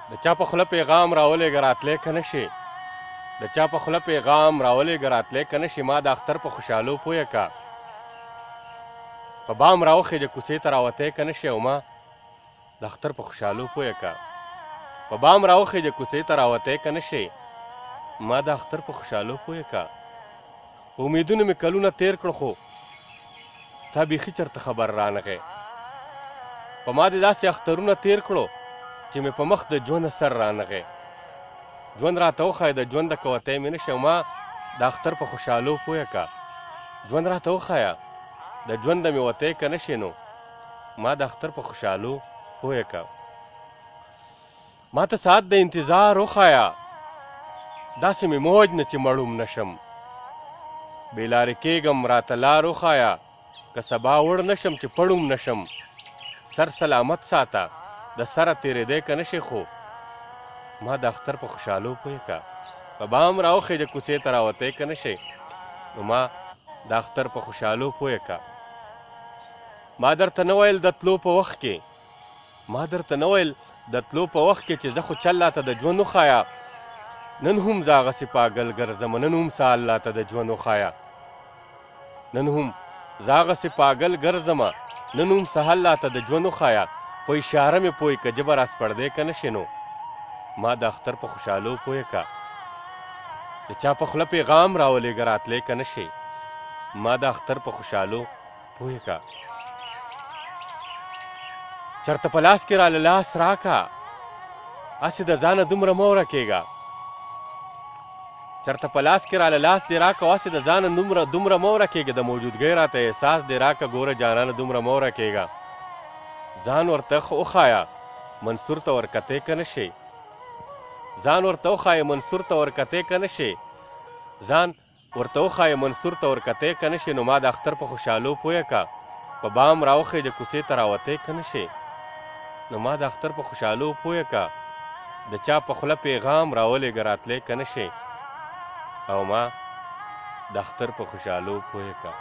د چا په خوله پیغام راولېږه راتلی که نه شي د چا په خوله پیغام راولېږه راتلی که نه شي ما د اختر په خوشحالو پویه که په بام راوخېږه کوڅې ته راوتی که نه شي او ما د اختر په خوشحالو پویه که په بام راوخېږه کوڅې ته راوتی که نه شي ما د اختر په خوشحالو پویه که په امیدونو مې کلونه تیر کړه خو ستا بیخي چېرته خبر رانغی په ما دې داسې اخترونه تیر کړو چې مې په مخ د ژوند سر رانغی ژوند راته وښایه د ژوند د کوتی مې نه شي او ما د اختر په خوشحالو پویه که ژوند راته وښایه د ژوند د مې وتی که نه شي نو ما د اختر په خوشحالو پویه که ما ته ساعت د انتظار وښایه داسې مې موج نه چې مړوم نشم بې لارې کېږم راته لار وښایه که سبا وړ نشم چې پړوم نشم سر سلامت ساته د سره تېرېدی که نه شي خو ما د اختر په خوشحالو پویه که په بام راوخېږه کوڅې ته راوتی که نه شي نو ما د اختر په خوشحالو پویه که ما درته نه ویل د تلو په وخت کې ما درته نه ویل د تلو په وخت کې چې زه خو چل راته د ژوند وښایه نن هم زه هغسې پاګل ګرځم نن هم سهال راته د ژوند وښایه نن هم زه هغسې پاګل ګرځم نن هم سهل راته د ژوند وښایه په اشاره مې پوی که ژبه راسپړدی که نه شي نو ما د اختر په خوشحالو پویه که د چا په خوله پیغام راولېږه راتلی که نه شي ما د اختر په خوشحالو پویه که چېرته په لاس کې راله لاس راکه هسې د ځانه دومره مه ورکېږه چېرته په لاس کې راله لاس دې راکه هسې د ځانه دومره مه ورکېږه د موجودګۍ راته احساس دې راکه ګوره جانانه دومره مه ورکېږه ځان ورته وښایه منصور ته ورکتی که نه شي ځان ورته وښایه منصور ته ورکتی که نه شي ځان ورته وښایه منصور ته ورکتی که نه شي نو ما د اختر په خوشحالو پویه که په بام راوخېږه کوڅې ته راوتی که نه شي نو ما د اختر په خوشحالو پویه که د چا په خوله پیغام راولېږه راتلی که نه شي او ما د اختر په خوشحالو پویه که